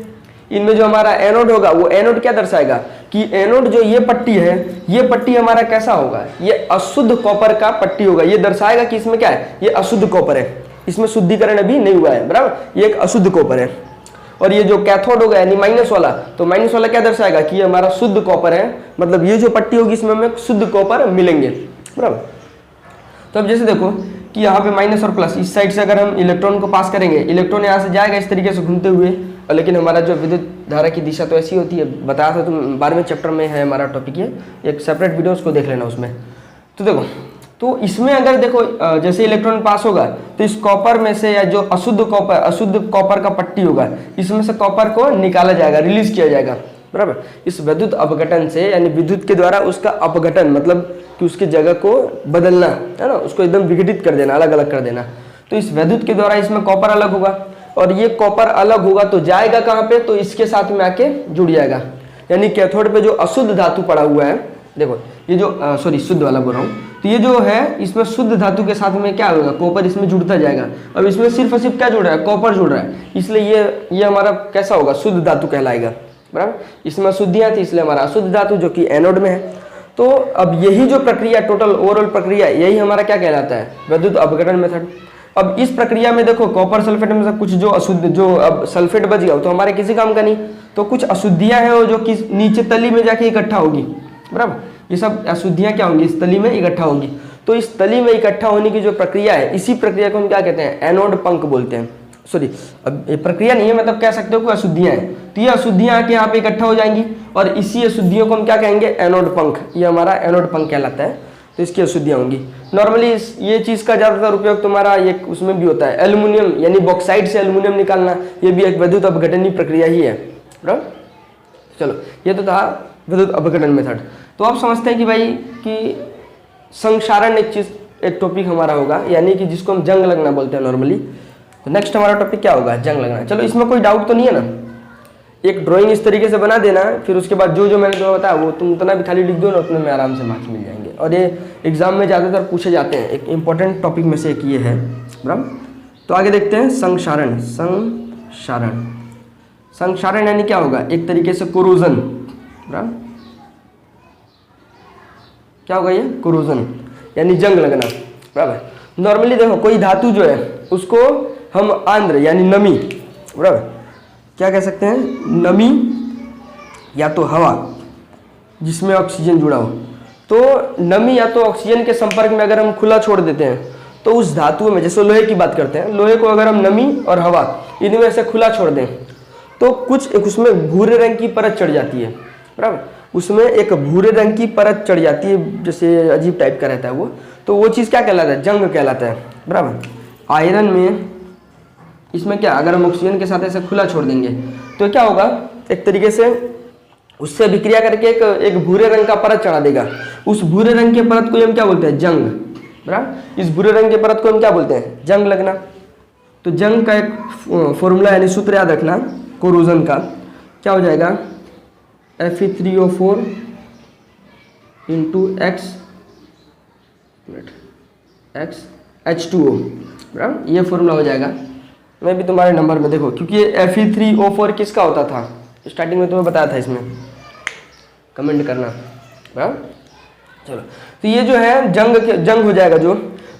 इनमें जो हमारा एनोड होगा वो एनोड क्या दर्शाएगा कि एनोड जो ये पट्टी है, ये पट्टी हमारा कैसा होगा, ये अशुद्ध कॉपर का पट्टी होगा। ये दर्शाएगा कि इसमें क्या है, ये अशुद्ध कॉपर है, इसमें शुद्धिकरण अभी नहीं हुआ है, बराबर, ये एक अशुद्ध कॉपर है। और ये जो कैथोड होगा यानी माइनस वाला, तो माइनस वाला क्या दर्शाएगा कि ये हमारा शुद्ध कॉपर है, मतलब ये जो पट्टी होगी इसमें हमें शुद्ध कॉपर मिलेंगे, बराबर। तो अब जैसे देखो कि यहाँ पे माइनस और प्लस, इस साइड से अगर हम इलेक्ट्रॉन को पास करेंगे, इलेक्ट्रॉन यहाँ से जाएगा इस तरीके से घूमते हुए, और लेकिन हमारा जो विद्युत धारा की दिशा तो ऐसी होती है, बताया था तुम 12वें चैप्टर में है हमारा टॉपिक, ये एक सेपरेट वीडियो उसको देख लेना उसमें। तो देखो, तो इसमें अगर देखो जैसे इलेक्ट्रॉन पास होगा तो इस कॉपर में से, या जो अशुद्ध कॉपर का पट्टी होगा, इसमें से कॉपर को निकाला जाएगा, रिलीज किया जाएगा, बराबर। इस विद्युत अपघटन से, यानी विद्युत के द्वारा उसका अपघटन, मतलब कि उसकी जगह को बदलना है ना, उसको एकदम विघटित कर देना, अलग अलग कर देना। तो इस विद्युत के द्वारा इसमें कॉपर अलग होगा, और ये कॉपर अलग होगा तो जाएगा कहाँ पे, तो इसके साथ में आके जुड़ जाएगा। यानी कैथोड पे जो अशुद्ध धातु पड़ा हुआ है, देखो ये जो सॉरी शुद्ध वाला बोल रहा हूँ, तो ये जो है इसमें शुद्ध धातु के साथ में क्या होगा, कॉपर इसमें जुड़ता जाएगा। अब इसमें सिर्फ और सिर्फ क्या जुड़ रहा है, कॉपर जुड़ रहा है, इसलिए ये हमारा कैसा होगा, शुद्ध धातु कहलाएगा, बराबर। इसमें अशुद्धियाँ थी इसलिए हमारा अशुद्ध धातु जो कि एनोड में है। तो अब यही जो प्रक्रिया, टोटल ओवरऑल प्रक्रिया, यही हमारा क्या कहलाता है, विद्युत अपघटन मेथड। अब इस प्रक्रिया में देखो कॉपर सल्फेट में से कुछ जो अशुद्ध, जो अब सल्फेट बच गया तो हमारे किसी काम का नहीं, तो कुछ अशुद्धियां हैं वो जो कि नीचे तली में जाके इकट्ठा होगी, बराबर। ये सब अशुद्धियां क्या होंगी, इस तली में इकट्ठा होंगी। तो इस तली में इकट्ठा होने की जो प्रक्रिया है, इसी प्रक्रिया को हम क्या कहते हैं, एनोड पंख बोलते हैं। सॉरी, अब ये प्रक्रिया नहीं है, मतलब कह सकते हो कि अशुद्धियां हैं। तो ये अशुद्धियां आके यहाँ पे इकट्ठा हो जाएंगी, और इसी अशुद्धियों को हम क्या कहेंगे, एनोड पंख। ये हमारा एनोड पंख कहलाता है। तो इसकी अशुद्धियां होंगी। नॉर्मली ये चीज़ का ज़्यादातर उपयोग तुम्हारा ये उसमें भी होता है, एल्यूमिनियम यानी बॉक्साइड से एल्यूमिनियम निकालना, ये भी एक विद्युत अपघटनीय प्रक्रिया ही है, बराबर। चलो, ये तो था विद्युत अपघटन मेथड। तो आप समझते हैं कि भाई कि संक्षारण एक टॉपिक हमारा होगा, यानी कि जिसको हम जंग लगना बोलते हैं नॉर्मली। तो नेक्स्ट हमारा टॉपिक क्या होगा, जंग लगना। चलो, इसमें कोई डाउट तो नहीं है ना। एक ड्राइंग इस तरीके से बना देना, फिर उसके बाद जो मैंने तुम्हें बताया वो तुम उतना भी खाली लिख दो ना, उतने में आराम से मार्क्स मिल जाएंगे। और ये एग्जाम में ज़्यादातर पूछे जाते हैं, एक इंपॉर्टेंट टॉपिक में से एक ये है, बराबर। तो आगे देखते हैं संक्षारण। संक्षारण यानी क्या होगा, एक तरीके से कोरोजन, बराबर। क्या होगा ये, कोरोजन यानी जंग लगना, बराबर। नॉर्मली देखो कोई धातु जो है उसको हम आंद्र यानी नमी, बराबर, क्या कह सकते हैं, नमी या तो हवा जिसमें ऑक्सीजन जुड़ा हो। तो नमी या तो ऑक्सीजन के संपर्क में अगर हम खुला छोड़ देते हैं तो उस धातु में, जैसे लोहे की बात करते हैं, लोहे को अगर हम नमी और हवा इनमें से खुला छोड़ दें तो कुछ एक उसमें भूरे रंग की परत चढ़ जाती है, बराबर। उसमें एक भूरे रंग की परत चढ़ जाती है, जैसे अजीब टाइप का रहता है वो। तो वो चीज़ क्या कहलाता है, जंग कहलाता है, बराबर। आयरन में इसमें क्या, अगर हम ऑक्सीजन के साथ ऐसे खुला छोड़ देंगे तो क्या होगा, एक तरीके से उससे अभिक्रिया करके एक भूरे रंग का परत चढ़ा देगा। उस भूरे रंग के परत को हम क्या बोलते हैं, जंग, बराबर। इस भूरे रंग के परत को हम क्या बोलते हैं, जंग लगना। तो जंग का एक फॉर्मूला यानी सूत्र याद रखना कोरोजन का, क्या हो जाएगा, Fe3O4 × X H2O, बराबर। ये फॉर्मूला हो जाएगा। मैं भी तुम्हारे नंबर में देखो, क्योंकि ये Fe3O4 किसका होता था, स्टार्टिंग में तुम्हें बताया था, इसमें कमेंट करना, बराबर। चलो, तो ये जो है जंग हो जाएगा जो।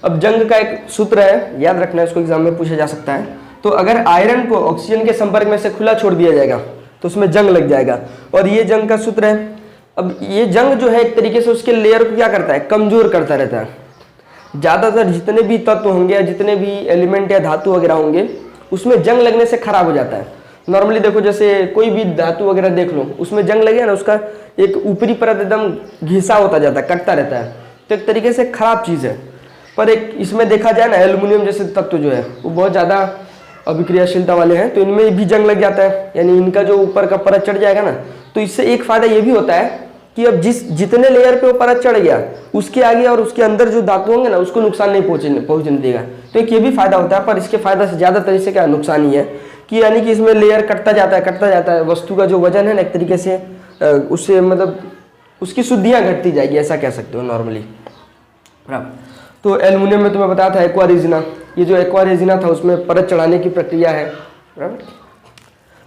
अब जंग का एक सूत्र है, याद रखना, इसको एग्जाम में पूछा जा सकता है। तो अगर आयरन को ऑक्सीजन के संपर्क में से खुला छोड़ दिया जाएगा तो उसमें जंग लग जाएगा, और ये जंग का सूत्र है। अब ये जंग जो है एक तरीके से उसके लेयर को क्या करता है, कमजोर करता रहता है। ज़्यादातर जितने भी तत्व होंगे या जितने भी एलिमेंट या धातु वगैरह होंगे उसमें जंग लगने से खराब हो जाता है। नॉर्मली देखो, जैसे कोई भी धातु वगैरह देख लो, उसमें जंग लगे ना, उसका एक ऊपरी परत एकदम घिसा होता जाता है, कटता रहता है। तो एक तरीके से खराब चीज़ है। पर एक इसमें देखा जाए ना, एल्युमिनियम जैसे तत्व जो है वो बहुत ज़्यादा अभिक्रियाशीलता वाले हैं, तो इनमें भी जंग लग जाता है, यानी इनका जो ऊपर का परत चढ़ जाएगा ना। तो इससे एक फायदा ये भी होता है कि अब जितने लेयर पे वो परत चढ़ गया उसके आगे और उसके अंदर जो धातु होंगे ना उसको नुकसान नहीं पहुंचने देगा। तो एक ये भी फायदा होता है, पर इसके फायदा से ज़्यादा तरह से क्या नुकसान ही है कि यानी कि इसमें लेयर कटता जाता है, वस्तु का जो वजन है ना एक तरीके से उससे मतलब उसकी शुद्धियाँ घटती जाएगी, ऐसा कह सकते हो नॉर्मली, बराबर। तो एल्युमिनियम में तुम्हें बताया था एक्वा रेजिना, ये जो एक्वा रेजिना था उसमें परत चढ़ाने की प्रक्रिया है, बराबर।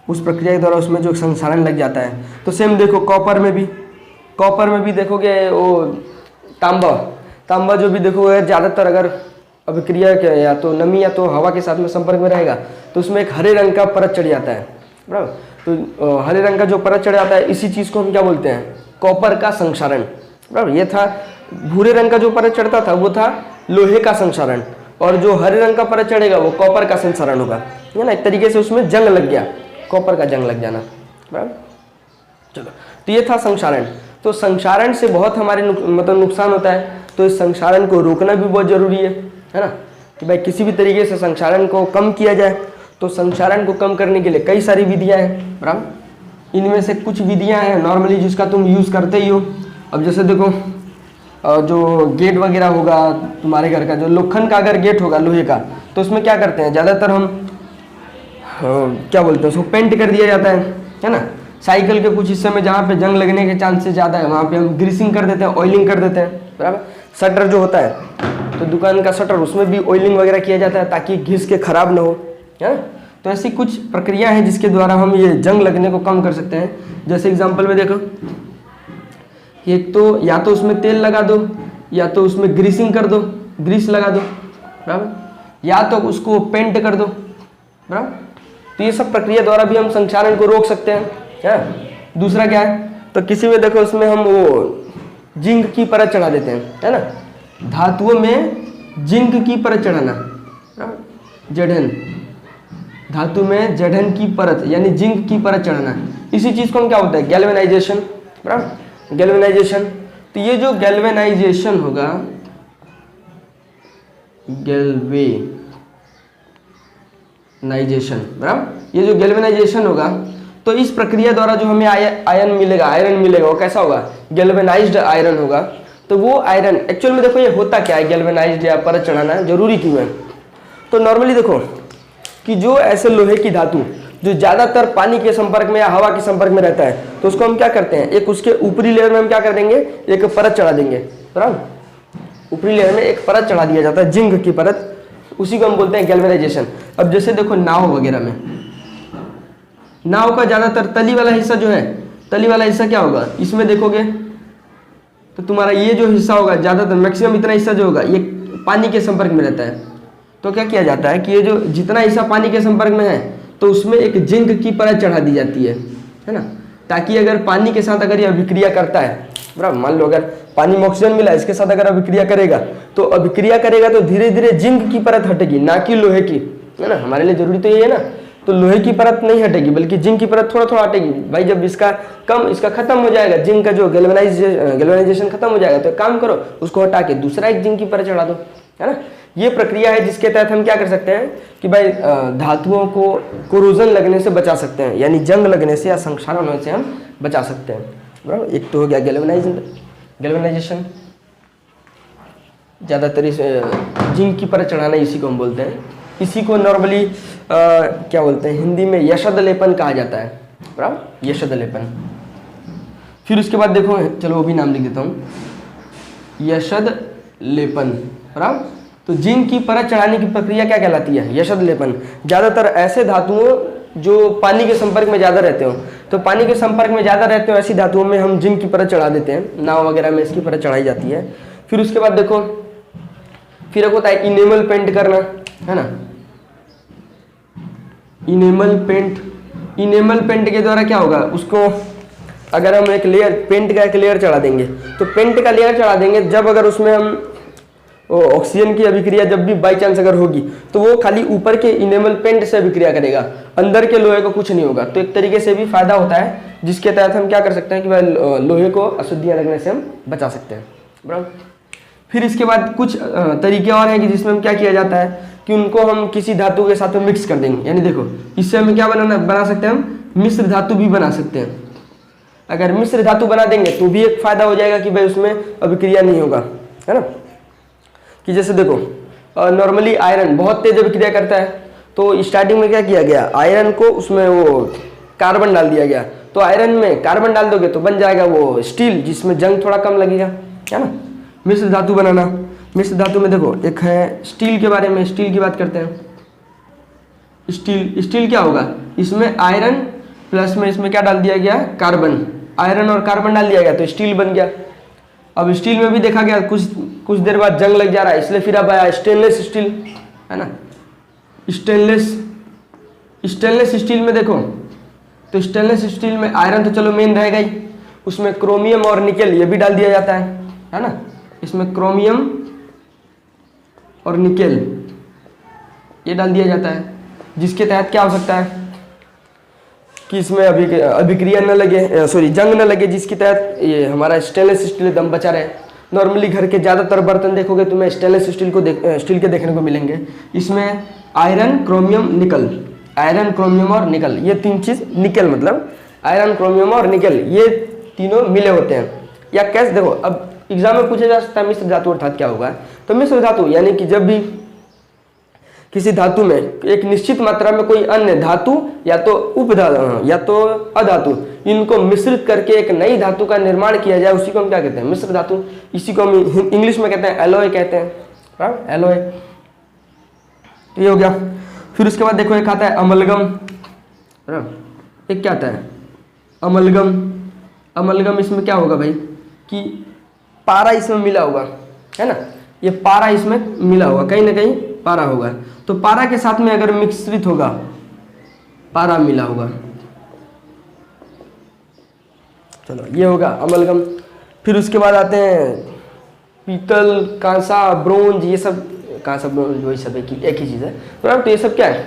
उस प्रक्रिया के द्वारा उसमें जो संक्षारण लग जाता है। तो सेम देखो कॉपर में भी देखोगे वो तांबा जो भी देखोगे ज़्यादातर अगर अभिक्रिया के या तो नमी या तो हवा के साथ में संपर्क में रहेगा तो उसमें एक हरे रंग का परत चढ़ जाता है, बराबर। तो हरे रंग का जो परत चढ़ जाता है इसी चीज़ को हम क्या बोलते हैं, कॉपर का संक्षारण, बराबर। ये था भूरे रंग का जो परत चढ़ता था वो था लोहे का संक्षारण, और जो हरे रंग का परत चढ़ेगा वो कॉपर का संक्षारण होगा, है ना। एक तरीके से उसमें जंग लग गया, कॉपर का जंग लग जाना, बराबर। चलो, तो ये था संक्षारण। तो संक्षारण से बहुत हमारे मतलब नुकसान होता है, तो इस संक्षारण को रोकना भी बहुत जरूरी है ना, कि भाई किसी भी तरीके से संक्षारण को कम किया जाए। तो संक्षारण को कम करने के लिए कई सारी विधियां हैं, बराबर। इनमें से कुछ विधियां हैं नॉर्मली जिसका तुम यूज़ करते ही हो। अब जैसे देखो जो गेट वगैरह होगा तुम्हारे घर का, जो लोखंड का अगर गेट होगा लोहे का, तो उसमें क्या करते हैं ज़्यादातर हम क्या बोलते हैं, उसको पेंट कर दिया जाता है ना। साइकिल के कुछ हिस्से में जहाँ पे जंग लगने के चांसेस ज़्यादा है वहाँ पे हम ग्रीसिंग कर देते हैं, ऑयलिंग कर देते हैं, बराबर। शटर जो होता है तो दुकान का शटर, उसमें भी ऑयलिंग वगैरह किया जाता है ताकि घिस के खराब ना हो, है। तो ऐसी कुछ प्रक्रिया है जिसके द्वारा हम ये जंग लगने को कम कर सकते हैं। जैसे एग्जाम्पल में देखो, एक तो या तो उसमें तेल लगा दो या तो उसमें ग्रीसिंग कर दो, ग्रीस लगा दो, बराबर, या तो उसको पेंट कर दो, बराबर। तो ये सब प्रक्रिया द्वारा भी हम संक्षारण को रोक सकते हैं, है। दूसरा क्या है, तो किसी में देखो उसमें हम वो जिंक की परत चढ़ा देते हैं, है ना। धातुओं में जिंक की परत चढ़ाना, जड़न, धातु में जड़न की परत यानी जिंक की परत चढ़ाना, इसी चीज को हम क्या होता है गैल्वेनाइजेशन, बराबर, गैल्वेनाइजेशन। तो ये जो गैल्वेनाइजेशन होगा, गैल्वेनाइजेशन, बराबर, ये जो गैल्वेनाइजेशन होगा तो इस प्रक्रिया द्वारा जो हमें आयरन मिलेगा वो कैसा होगा, गैल्वेनाइज्ड आयरन होगा। तो वो आयरन एक्चुअल में देखो ये होता क्या है, गैल्वेनाइज्ड या परत चढ़ाना जरूरी क्यों है। तो नॉर्मली देखो कि जो ऐसे लोहे की धातु जो ज़्यादातर पानी के संपर्क में या हवा के संपर्क में रहता है तो उसको हम क्या करते हैं, एक उसके ऊपरी लेयर में हम क्या कर देंगे, एक परत चढ़ा देंगे, बराबर। ऊपरी लेयर में एक परत चढ़ा दिया जाता है जिंक की परत, उसी को हम बोलते हैं गैल्वेनाइजेशन। अब जैसे देखो नाव वगैरह में, नाव का ज़्यादातर तली वाला हिस्सा जो है, तली वाला हिस्सा क्या होगा, इसमें देखोगे तो तुम्हारा ये जो हिस्सा होगा ज़्यादातर मैक्सिमम इतना हिस्सा जो होगा ये पानी के संपर्क में रहता है। तो क्या किया जाता है कि ये जो जितना हिस्सा पानी के संपर्क में है तो उसमें एक जिंक की परत चढ़ा दी जाती है ना, ताकि अगर पानी के साथ अगर ये अभिक्रिया करता है, बराबर, मान लो अगर पानी में ऑक्सीजन मिला इसके साथ अगर अभिक्रिया करेगा तो धीरे धीरे जिंक की परत हटेगी, ना कि लोहे की, है ना। हमारे लिए जरूरी तो ये है ना, तो लोहे की परत नहीं हटेगी बल्कि जिंक की परत थोड़ा थोड़ा हटेगी। भाई जब इसका खत्म हो जाएगा, जिंक का जो गैल्वेनाइजेशन खत्म हो जाएगा तो एक काम करो उसको हटा के दूसरा एक जिंक की परत चढ़ा दो, है ना। ये प्रक्रिया है जिसके तहत हम क्या कर सकते हैं कि भाई धातुओं को कोरोजन लगने से बचा सकते हैं, यानी जंग लगने से या संक्षारण होने से हम बचा सकते हैं, बराबर। एक तो हो गया गैल्वेनाइजेशन, ज़्यादातर इस जिंक की परत चढ़ाना इसी को हम बोलते हैं। इसी को नॉर्मली क्या बोलते हैं हिंदी में यशद लेपन कहा जाता है, बराबर, यशद लेपन। फिर उसके बाद देखो, चलो वो भी नाम लिख देता हूँ, यशद लेपन, बराबर। तो जिंक की परत चढ़ाने की प्रक्रिया क्या कहलाती है, यशद लेपन। ज़्यादातर ऐसे धातुओं जो पानी के संपर्क में ज़्यादा रहते हो, तो पानी के संपर्क में ज़्यादा रहते हो ऐसी धातुओं में हम जिंक की परत चढ़ा देते हैं, नाव वगैरह में इसकी परत चढ़ाई जाती है। फिर उसके बाद देखो, फिर एक होता है इनेमल पेंट करना, है ना। इनेमल पेंट के द्वारा क्या होगा, उसको अगर हम एक लेयर पेंट का एक लेयर चढ़ा देंगे, तो पेंट का लेयर चढ़ा देंगे जब अगर उसमें हम ऑक्सीजन की अभिक्रिया जब भी बाई चांस अगर होगी तो वो खाली ऊपर के इनेमल पेंट से अभिक्रिया करेगा, अंदर के लोहे को कुछ नहीं होगा। तो एक तरीके से भी फायदा होता है जिसके तहत हम क्या कर सकते हैं कि भाई लोहे को अशुद्धियाँ लगने से हम बचा सकते हैं, बराबर। फिर इसके बाद कुछ तरीके और हैं कि जिसमें हम क्या किया जाता है कि उनको हम किसी धातु के साथ में मिक्स कर देंगे, यानी देखो इससे हमें क्या बना सकते हैं, हम मिश्र धातु भी बना सकते हैं। अगर मिश्र धातु बना देंगे तो भी एक फायदा हो जाएगा कि भाई उसमें अभिक्रिया नहीं होगा, है ना। कि जैसे देखो नॉर्मली आयरन बहुत तेज अभिक्रिया करता है, तो स्टार्टिंग में क्या किया गया, आयरन को उसमें वो कार्बन डाल दिया गया, तो आयरन में कार्बन डाल दोगे तो बन जाएगा वो स्टील, जिसमें जंग थोड़ा कम लगेगा, है ना। मिश्र धातु बनाना, मिश्र धातु में देखो एक है स्टील के बारे में, स्टील की बात करते हैं। स्टील, स्टील क्या होगा, इसमें आयरन प्लस में इसमें क्या डाल दिया गया, कार्बन, आयरन और कार्बन डाल दिया गया तो स्टील बन गया। अब स्टील में भी देखा गया कुछ देर बाद जंग लग जा रहा है, इसलिए फिर अब आया स्टेनलेस स्टील, है ना। स्टेनलेस स्टील में देखो तो स्टेनलेस स्टील में आयरन तो चलो मेन रहेगा ही, उसमें क्रोमियम और निकेल ये भी डाल दिया जाता है ना। इसमें क्रोमियम और निकेल ये डाल दिया जाता है, जिसके तहत क्या हो सकता है कि इसमें अभिक्रिया न लगे, सॉरी जंग न लगे, जिसके तहत ये हमारा स्टेनलेस स्टील दम बचा रहे। नॉर्मली घर के ज़्यादातर बर्तन देखोगे तुम्हें स्टेनलेस स्टील के देखने को मिलेंगे। इसमें आयरन, क्रोमियम, निकल, आयरन, क्रोमियम और निकल, ये तीन चीज़, निकल मतलब आयरन, क्रोमियम और निकल, ये तीनों मिले होते हैं। या कैसे देखो, अब एग्जाम में पूछा जा सकता है मिश्र धातु अर्थात क्या होगा। तो मिश्र धातु यानी कि जब भी किसी धातु में एक निश्चित मात्रा में कोई अन्य धातु या तो उपधातु या तो अधातु, इनको मिश्रित करके एक नई धातु का निर्माण किया जाए, उसी को हम क्या कहते हैं, मिश्र धातु। इसी को हम इंग्लिश में कहते हैं एलॉय कहते हैं, एलॉय। तो ये हो गया। फिर उसके बाद देखो एक आता है अमलगम, एक क्या आता है अमलगम। अमलगम इसमें क्या होगा भाई कि पारा इसमें मिला होगा, है ना, ये पारा इसमें मिला होगा, कहीं ना कहीं पारा होगा। तो पारा के साथ में अगर मिश्रित होगा, पारा मिला होगा, चलो ये होगा अमलगम। फिर उसके बाद आते हैं पीतल, कांसा, ब्रोंज, ये सब, कांसा ब्रोंज वही सब एक ही चीज़ है बराबर। तो ये सब क्या है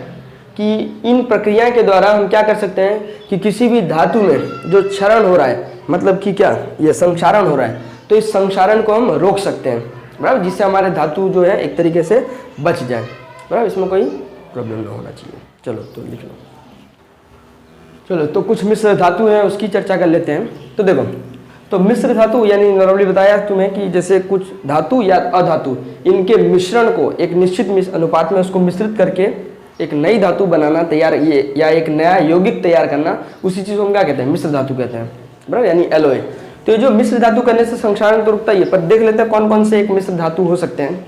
कि इन प्रक्रिया के द्वारा हम क्या कर सकते हैं कि किसी भी धातु में जो क्षरण हो रहा है, मतलब कि क्या ये संक्षारण हो रहा है, तो इस संक्षारण को हम रोक सकते हैं बराबर, जिससे हमारे धातु जो है एक तरीके से बच जाए बराबर, इसमें कोई प्रॉब्लम ना होना चाहिए। चलो तो लिख लो। चलो तो कुछ मिश्र धातु हैं उसकी चर्चा कर लेते हैं। तो देखो, तो मिश्र धातु यानी नॉर्मली बताया तुम्हें कि जैसे कुछ धातु या अधातु, इनके मिश्रण को एक निश्चित अनुपात में उसको मिश्रित करके एक नई धातु बनाना तैयार, ये या एक नया यौगिक तैयार करना, उसी चीज़ को हम क्या कहते हैं, मिश्र धातु कहते हैं बराबर, यानी एलॉय। तो ये जो मिश्र धातु करने से संक्षारण तो रुकता ही है, पर देख लेते हैं कौन कौन से एक मिश्र धातु हो सकते हैं।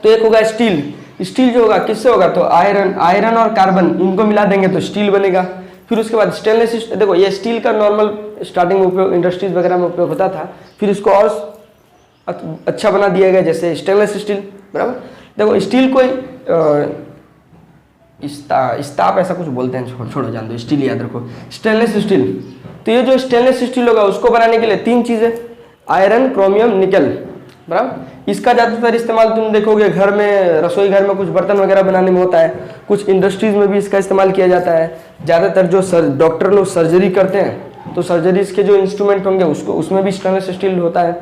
तो एक होगा स्टील। स्टील जो होगा किससे होगा, तो आयरन और कार्बन इनको मिला देंगे तो स्टील बनेगा। फिर उसके बाद स्टेनलेस, देखो ये स्टील का नॉर्मल स्टार्टिंग में उपयोग इंडस्ट्रीज वगैरह में उपयोग होता था, फिर इसको और अच्छा बना दिया गया जैसे स्टेनलेस स्टील बराबर। देखो स्टील कोई इस्ताप ऐसा कुछ बोलते हैं, छोड़ो जान दो, स्टील याद रखो, स्टेनलेस स्टील। तो ये जो स्टेनलेस स्टील होगा उसको बनाने के लिए तीन चीज़ें, आयरन, क्रोमियम, निकल बराबर। इसका ज़्यादातर इस्तेमाल तुम देखोगे घर में, रसोई घर में कुछ बर्तन वगैरह बनाने में होता है, कुछ इंडस्ट्रीज में भी इसका इस्तेमाल किया जाता है। ज़्यादातर जो डॉक्टर लोग सर्जरी करते हैं तो सर्जरीज के जो इंस्ट्रूमेंट होंगे उसको उसमें भी स्टेनलेस स्टील होता है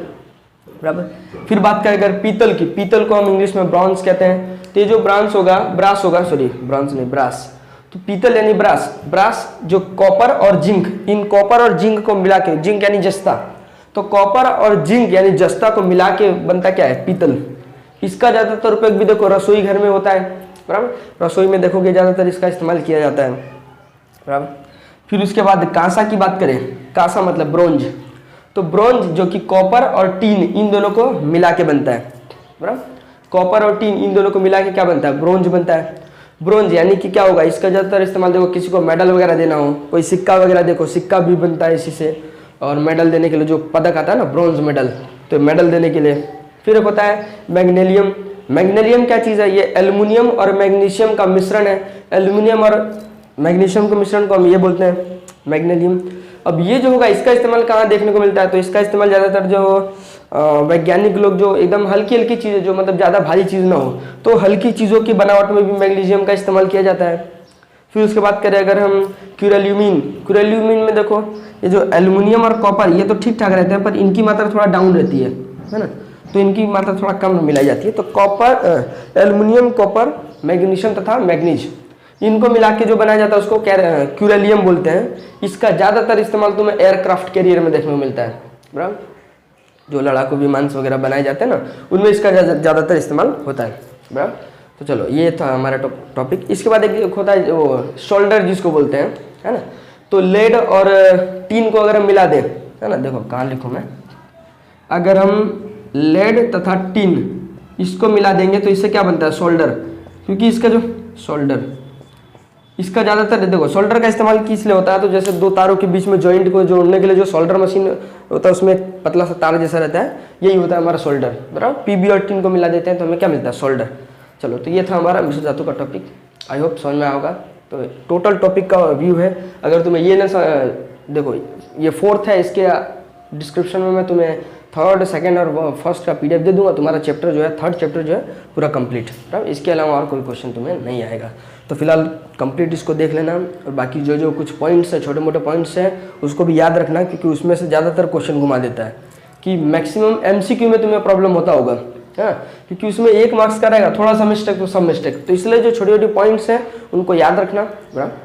बराबर। फिर बात करें अगर पीतल की, पीतल को हम इंग्लिश में ब्रॉन्ज कहते हैं। तो ये जो ब्रास ब्रास, तो पीतल यानी ब्रास जो कॉपर और जिंक, इन कॉपर और जिंक को मिला के, जिंक यानी जस्ता, तो कॉपर और जिंक यानी जस्ता को मिला के बनता क्या है, पीतल। इसका ज़्यादातर उपयोग भी देखो रसोई घर में होता है बराबर, रसोई में देखोगे ज़्यादातर इसका इस्तेमाल किया जाता है बराबर। फिर उसके बाद कांसा की बात करें, कांसा मतलब ब्रोंज। तो ब्रोंज जो कि कॉपर और टीन इन दोनों को मिला के बनता है बराबर, कॉपर और टीन इन दोनों को मिला के क्या बनता है, ब्रोंज बनता है। ब्रोंज यानी कि क्या होगा, इसका ज़्यादातर इस्तेमाल देखो किसी को मेडल वगैरह देना हो, कोई सिक्का वगैरह देखो, सिक्का भी बनता है इसी से, और मेडल देने के लिए जो पदक आता है ना ब्रोंज मेडल, तो मेडल देने के लिए। फिर होता है मैग्नीशियम। मैग्नीशियम क्या चीज़ है, ये एल्युमिनियम और मैग्नीशियम का मिश्रण है। एल्युमिनियम और मैग्नीशियम के मिश्रण को हम ये बोलते हैं मैग्नीशियम। अब ये जो होगा इसका इस्तेमाल कहाँ देखने को मिलता है, तो इसका इस्तेमाल ज़्यादातर जो वैज्ञानिक लोग जो एकदम हल्की हल्की चीज़ें, जो मतलब ज़्यादा भारी चीज़ ना हो, तो हल्की चीज़ों की बनावट में भी मैग्नीशियम का इस्तेमाल किया जाता है। फिर उसके बाद करें अगर हम क्यूरेल्यूमिन में देखो, ये जो एल्युमिनियम और कॉपर ये तो ठीक ठाक रहते हैं, पर इनकी मात्रा थोड़ा डाउन रहती है ना, तो इनकी मात्रा थोड़ा कम मिलाई जाती है। तो कॉपर, एल्युमिनियम, कॉपर, मैग्नीशियम तथा मैग्नीज, इनको मिला के जो बनाया जाता है उसको क्यूरेलियम बोलते हैं। इसका ज़्यादातर इस्तेमाल तुम्हें एयरक्राफ्ट कैरियर में देखने को मिलता है बराबर, जो लड़ाकू विमान वगैरह बनाए जाते हैं ना, उनमें इसका ज़्यादातर इस्तेमाल होता है बराबर। तो चलो ये था हमारा टॉपिक। इसके बाद एक होता है वो शोल्डर जिसको बोलते हैं, है ना। तो लेड और टीन को अगर हम मिला दें, है ना, देखो कहाँ लिखूँ मैं, अगर हम लेड तथा टीन इसको मिला देंगे तो इससे क्या बनता है, सोल्डर। क्योंकि इसका जो सोल्डर, इसका ज़्यादातर देखो सोल्डर का इस्तेमाल किस लिए होता है, तो जैसे दो तारों के बीच में जॉइंट को जोड़ने के लिए जो सोल्डर मशीन होता है उसमें एक पतला सा तार जैसा रहता है, यही होता है हमारा सोल्डर, बराबर। पीबी और टीन को मिला देते हैं तो हमें क्या मिलता है, सोल्डर। चलो, तो ये था हमारा मिश्र धातु का टॉपिक, आई होप समझ में होगा। तो टोटल टॉपिक का व्यू है। अगर तुम्हें ये ना देखो ये फोर्थ है, इसके डिस्क्रिप्शन में मैं तुम्हें थर्ड, सेकंड और फर्स्ट का पीडीएफ दे दूंगा। तुम्हारा चैप्टर जो है, थर्ड चैप्टर जो है पूरा कंप्लीट, बराबर। इसके अलावा और कोई क्वेश्चन तुम्हें नहीं आएगा। तो फिलहाल कंप्लीट इसको देख लेना, और बाकी जो जो कुछ पॉइंट्स है, छोटे मोटे पॉइंट्स हैं, उसको भी याद रखना, क्योंकि उसमें से ज़्यादातर क्वेश्चन घुमा देता है। कि मैक्सिमम एमसीक्यू में तुम्हें प्रॉब्लम होता होगा, हाँ, क्योंकि उसमें 1 मार्क्स का रहेगा, थोड़ा सा मिस्टेक तो सब मिस्टेक। तो इसलिए जो छोटी छोटी पॉइंट्स हैं उनको याद रखना, बराबर।